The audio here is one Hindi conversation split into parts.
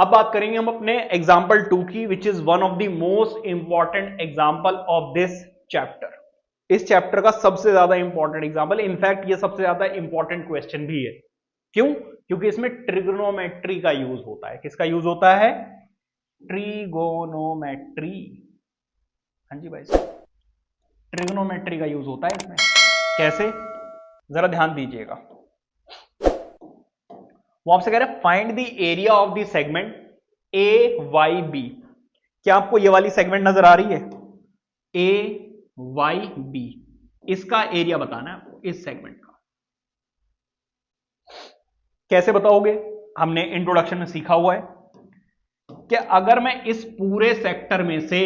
अब बात करेंगे हम अपने एग्जाम्पल 2 की, which is one of the most important example of this chapter. इस चैप्टर का सबसे ज्यादा इंपॉर्टेंट एग्जाम्पल, इनफैक्ट ये सबसे ज्यादा इंपॉर्टेंट क्वेश्चन भी है। क्यों? क्योंकि इसमें ट्रिग्नोमेट्री का यूज होता है। किसका यूज होता है? ट्रिगोनोमेट्री। हाँ जी भाई साहब, ट्रिग्नोमेट्री का यूज होता है इसमें। कैसे? जरा ध्यान दीजिएगा। वो आपसे कह रहे हैं find the area of the segment A Y B. क्या आपको ये वाली सेगमेंट नजर आ रही है? ए वाई बी, इसका एरिया बताना है आपको, इस सेगमेंट का। कैसे बताओगे? हमने इंट्रोडक्शन में सीखा हुआ है कि अगर मैं इस पूरे सेक्टर में से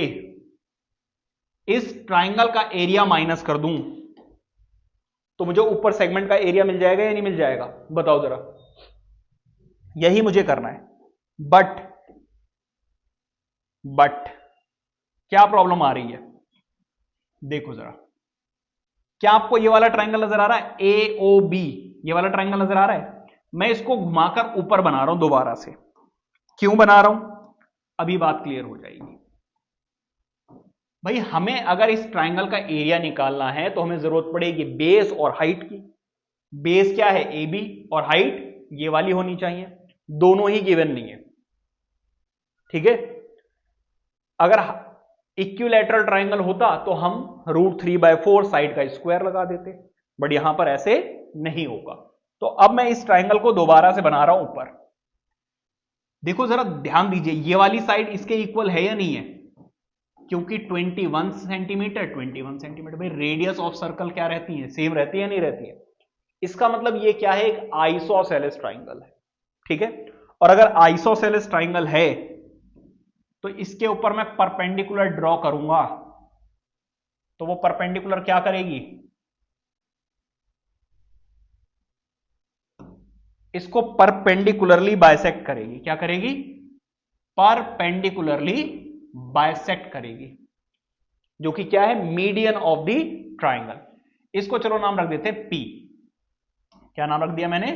इस ट्राइंगल का एरिया माइनस कर दूं तो मुझे ऊपर सेगमेंट का एरिया मिल जाएगा या नहीं मिल जाएगा? बताओ जरा। यही मुझे करना है। बट क्या प्रॉब्लम आ रही है? देखो जरा, क्या आपको ये वाला ट्राइंगल नजर आ रहा है? ए ओ बी, ये वाला ट्राइंगल नजर आ रहा है? मैं इसको घुमाकर ऊपर बना रहा हूं दोबारा से। क्यों बना रहा हूं? अभी बात क्लियर हो जाएगी। भाई हमें अगर इस ट्राइंगल का एरिया निकालना है तो हमें जरूरत पड़ेगी बेस और हाइट की। बेस क्या है? ए बी, और हाइट ये वाली होनी चाहिए। दोनों ही गिवन नहीं है, ठीक है। अगर इक्विलैटरल ट्राइंगल होता तो हम √3/4 साइड का स्क्वायर लगा देते, बट यहां पर ऐसे नहीं होगा। तो अब मैं इस ट्राइंगल को दोबारा से बना रहा हूं ऊपर। देखो जरा ध्यान दीजिए, ये वाली साइड इसके इक्वल है या नहीं है? क्योंकि 21 सेंटीमीटर 21 सेंटीमीटर, भाई रेडियस ऑफ सर्कल क्या रहती है? सेम रहती है या नहीं रहती है? इसका मतलब ये क्या है? एक आइसोसेलेस ट्राइंगल है, ठीक है। और अगर आइसोसेलेस ट्राइंगल है तो इसके ऊपर मैं परपेंडिकुलर ड्रॉ करूंगा तो वो परपेंडिकुलर क्या करेगी? इसको परपेंडिकुलरली बाइसेक्ट करेगी। क्या करेगी? परपेंडिकुलरली बाइसेक्ट करेगी, जो कि क्या है? Median of the triangle. इसको चलो नाम रख देते हैं पी। क्या नाम रख दिया मैंने?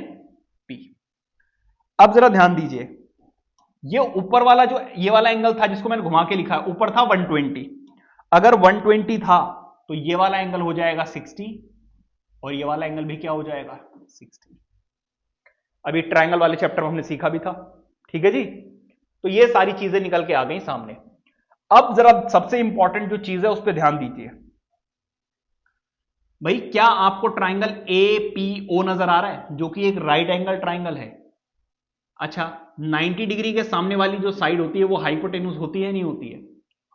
पी। अब जरा ध्यान दीजिए, ये ऊपर वाला जो ये वाला एंगल था जिसको मैंने घुमा के लिखा, ऊपर था 120। अगर 120 था तो ये वाला एंगल हो जाएगा 60 और ये वाला एंगल भी क्या हो जाएगा? 60। अभी ट्राइंगल वाले चैप्टर में हमने सीखा भी था, ठीक है जी। तो ये सारी चीजें निकल के आ गई सामने। अब जरा सबसे इंपॉर्टेंट जो चीज है उस पर ध्यान दीजिए। भाई क्या आपको ट्राइंगल ए पी ओ नजर आ रहा है, जो कि एक राइट एंगल ट्राइंगल है? अच्छा, 90 डिग्री के सामने वाली जो साइड होती है वो हाइपोटेन्यूज होती है नहीं होती है?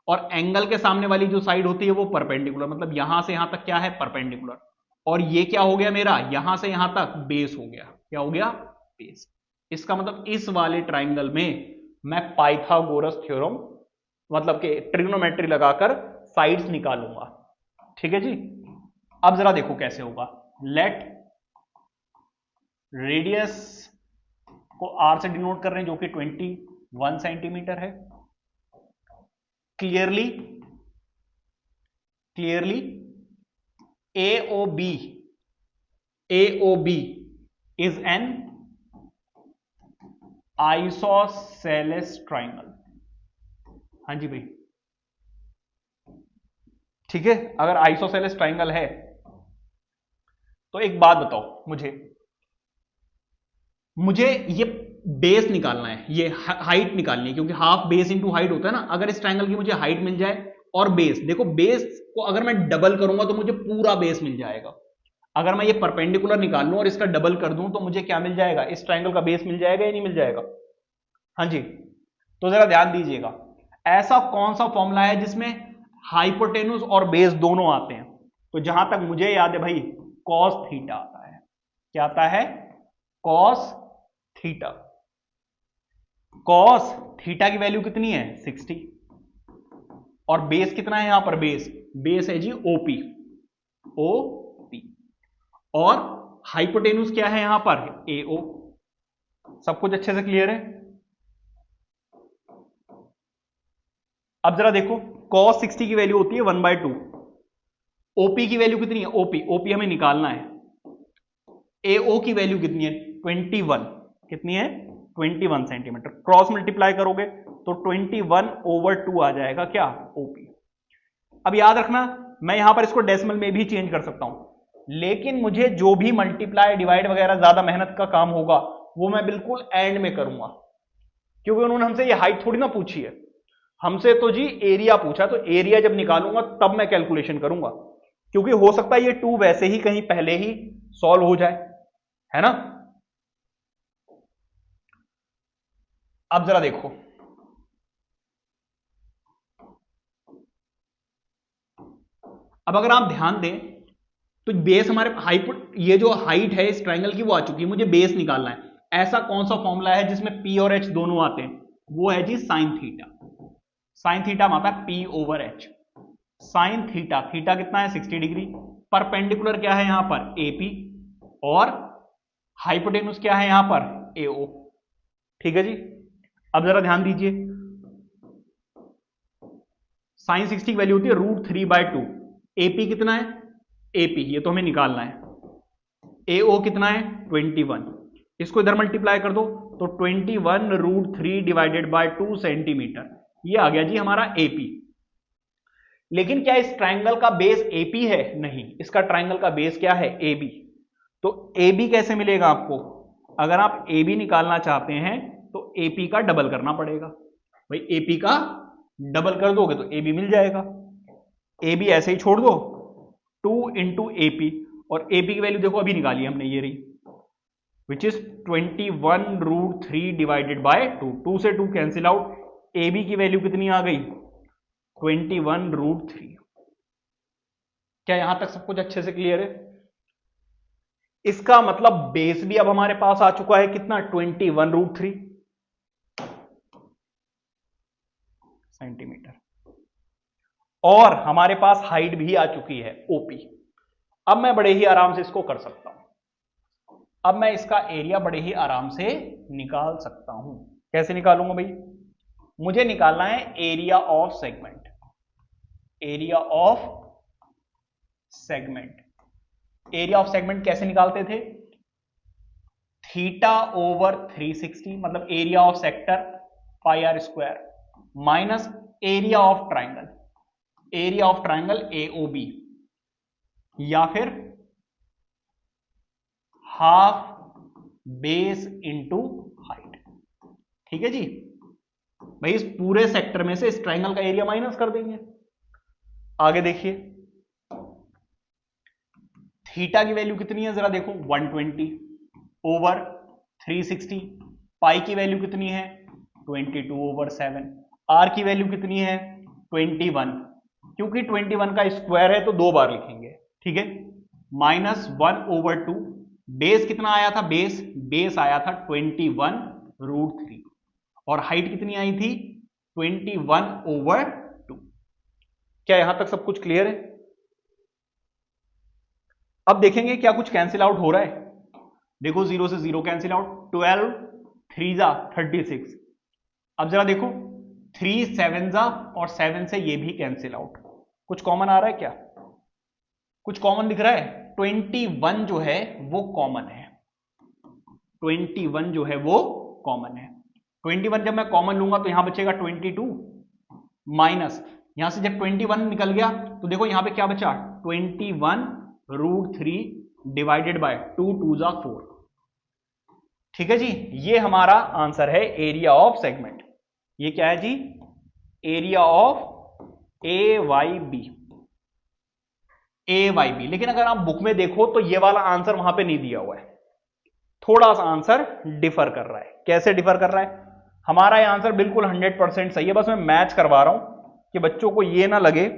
और एंगल के सामने वाली जो साइड होती है वो परपेंडिकुलर, मतलब यहां से यहां तक क्या है? परपेंडिकुलर। और ये क्या हो गया मेरा? यहां से यहां तक बेस हो गया। क्या हो गया? बेस। इसका मतलब इस वाले ट्राइंगल में मैं पाइथागोरस थ्योरम, मतलब कि ट्रिग्नोमेट्री लगाकर साइड्स निकालूंगा, ठीक है जी। अब जरा देखो कैसे होगा। लेट रेडियस को आर से डिनोट कर रहे हैं, जो कि 21 सेंटीमीटर है। Clearly AOB is an isosceles triangle। हाँ जी भाई, ठीक है। अगर आइसोसेलेस ट्राइंगल है तो एक बात बताओ मुझे ये बेस निकालना है, ये हाइट निकालनी है, क्योंकि हाफ बेस इंटू हाइट होता है ना। अगर इस ट्राइंगल की मुझे हाइट मिल जाए और बेस, देखो बेस को अगर मैं डबल करूंगा तो मुझे पूरा बेस मिल जाएगा। अगर मैं ये परपेंडिकुलर निकाल लूं और इसका डबल कर दूं तो मुझे क्या मिल जाएगा? इस ट्राइंगल का बेस मिल जाएगा या नहीं मिल जाएगा? हाँ जी। तो जरा ध्यान दीजिएगा, ऐसा कौन सा फॉर्मूला है जिसमें हाइपोटेन्यूज और बेस दोनों आते हैं? तो जहां तक मुझे याद है भाई, कॉस थीटा आता है। क्या आता है? Cos theta. कॉस थीटा की वैल्यू कितनी है? 60। और बेस कितना है यहां पर? बेस है जी ओपी। और हाइपोटेन्यूज क्या है यहां पर? एओ। सब कुछ अच्छे से क्लियर है? अब जरा देखो, cos 60 की वैल्यू होती है 1/2। ओपी की वैल्यू कितनी है? ओपी हमें निकालना है। एओ की वैल्यू कितनी है? 21। कितनी है? 21 सेंटीमीटर। क्रॉस मल्टीप्लाई करोगे तो 21/2 आ जाएगा क्या, ओपी। अब याद रखना मैं यहां पर इसको डेसिमल में भी चेंज कर सकता हूं, लेकिन मुझे जो भी मल्टीप्लाई डिवाइड वगैरह ज्यादा मेहनत का काम होगा वो मैं बिल्कुल एंड में करूंगा, क्योंकि उन्होंने हमसे ये हाइट थोड़ी ना पूछी है, हमसे तो जी एरिया पूछा, तो एरिया जब निकालूंगा तब मैं कैलकुलेशन करूंगा, क्योंकि हो सकता है ये 2 वैसे ही कहीं पहले ही सॉल्व हो जाए, है ना। अब जरा देखो, अब अगर आप ध्यान दें तो बेस हमारे ये जो हाइट है इस ट्रायंगल की वो आ चुकी है, मुझे बेस निकालना है। ऐसा कौन सा फॉर्मूला है जिसमें पी और एच दोनों आते हैं, वो है जी साइन थीटा। साइन थीटा में आता है P over H. Sine theta, theta कितना है 60 डिग्री, परपेंडिकुलर क्या है यहां पर एपी, और हाइपोटेन्यूज क्या है यहां पर एओ। ठीक है जी। अब जरा ध्यान दीजिए, साइन 60 की वैल्यू होती है √3/2। एपी कितना है, एपी ये तो हमें निकालना है, एओ कितना है 21, इसको इधर मल्टीप्लाई कर दो तो 21√3/2 सेंटीमीटर, ये आ गया जी हमारा एपी। लेकिन क्या इस ट्रायंगल का बेस एपी है, नहीं, इसका ट्रायंगल का बेस क्या है एबी। तो एबी कैसे मिलेगा आपको, अगर आप एबी निकालना चाहते हैं तो एपी का डबल करना पड़ेगा। भाई एपी का डबल कर दोगे तो एबी मिल जाएगा, एबी ऐसे ही छोड़ दो 2 इंटू एपी, और एपी की वैल्यू देखो अभी निकाली हमने, ये रही, विच इज 21√3/2। 2 से 2 कैंसिल आउट, एबी की वैल्यू कितनी आ गई 21√3। क्या यहां तक सब कुछ अच्छे से क्लियर है। इसका मतलब बेस भी अब हमारे पास आ चुका है कितना 21√3 सेंटीमीटर, और हमारे पास हाइट भी आ चुकी है ओपी। अब मैं बड़े ही आराम से इसको कर सकता हूं, अब मैं इसका एरिया बड़े ही आराम से निकाल सकता हूं। कैसे निकालूंगा भाई, मुझे निकालना है area of segment. Area of segment, area of segment कैसे निकालते थे, थीटा ओवर 360, मतलब area of sector pi r square, minus area of triangle, area of triangle AOB, या फिर हाफ बेस इंटू हाइट। ठीक है जी। भाई इस पूरे सेक्टर में से इस ट्राइंगल का एरिया माइनस कर देंगे। आगे देखिए, थीटा की वैल्यू कितनी है जरा देखो 120 ओवर 360, पाई की वैल्यू कितनी है 22/7, आर की वैल्यू कितनी है 21, क्योंकि 21 का स्क्वायर है तो 2 बार लिखेंगे, ठीक है, -1/2। बेस कितना आया था, बेस आया था 21√3, और हाइट कितनी आई थी 21/2। क्या यहां तक सब कुछ क्लियर है। अब देखेंगे क्या कुछ कैंसिल आउट हो रहा है। देखो 0 से 0 कैंसिल आउट, 12 3 जा 36। अब जरा देखो 3 7 जा, और 7 से ये भी कैंसिल आउट। कुछ कॉमन आ रहा है क्या, कुछ कॉमन दिख रहा है। 21 जो है वो कॉमन है, 21 जो है वो कॉमन है। 21 जब मैं कॉमन लूंगा तो यहां बचेगा 22, माइनस यहां से जब 21 निकल गया तो देखो यहां पे क्या बचा 21√3/2, 2 जा 4। ठीक है जी, ये हमारा आंसर है एरिया ऑफ सेगमेंट। ये क्या है जी, area of A Y B, A Y B. लेकिन अगर आप बुक में देखो तो ये वाला आंसर वहां पे नहीं दिया हुआ है, थोड़ा सा आंसर डिफर कर रहा है। कैसे डिफर कर रहा है, हमारा ये आंसर बिल्कुल 100% सही है, बस मैं मैच करवा रहा हूं कि बच्चों को ये ना लगे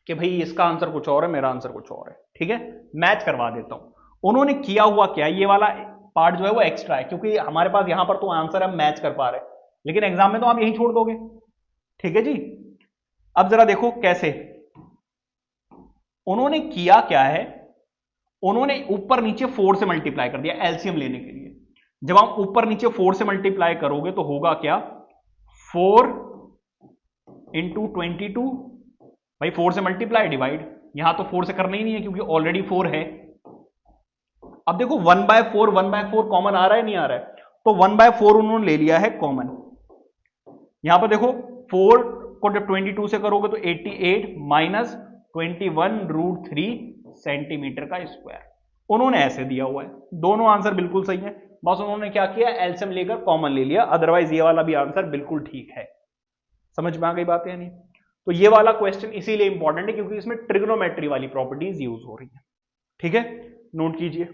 कि भाई इसका आंसर कुछ और है मेरा आंसर कुछ और है। ठीक है, मैच करवा देता हूं। उन्होंने किया हुआ क्या, ये वाला पार्ट जो है वो एक्स्ट्रा है, क्योंकि हमारे पास यहां पर तो आंसर हम मैच कर पा रहे हैं, लेकिन एग्जाम में तो आप यही छोड़ दोगे। ठीक है जी। अब जरा देखो कैसे उन्होंने किया क्या है, उन्होंने ऊपर नीचे 4 से मल्टीप्लाई कर दिया एलसीएम लेने के लिए। जब आप ऊपर नीचे 4 से मल्टीप्लाई करोगे तो होगा क्या 4 इंटू 22, भाई 4 से मल्टीप्लाई डिवाइड, यहां तो 4 से करना ही नहीं है क्योंकि ऑलरेडी 4 है। अब देखो 1/4 कॉमन आ रहा है नहीं आ रहा है, तो 1/4 उन्होंने ले लिया है कॉमन। यहां पर देखो 4 को जब 22 से करोगे तो 88 माइनस 21√3 सेंटीमीटर का स्क्वायर उन्होंने ऐसे दिया हुआ है। दोनों आंसर बिल्कुल सही है, बस उन्होंने क्या किया, एलसीएम लेकर कॉमन ले लिया, अदरवाइज ये वाला भी आंसर बिल्कुल ठीक है। समझ में आ गई बात या नहीं? तो ये वाला क्वेश्चन इसीलिए इंपॉर्टेंट है क्योंकि इसमें ट्रिग्नोमेट्री वाली प्रॉपर्टीज यूज हो रही है। ठीक है, नोट कीजिए।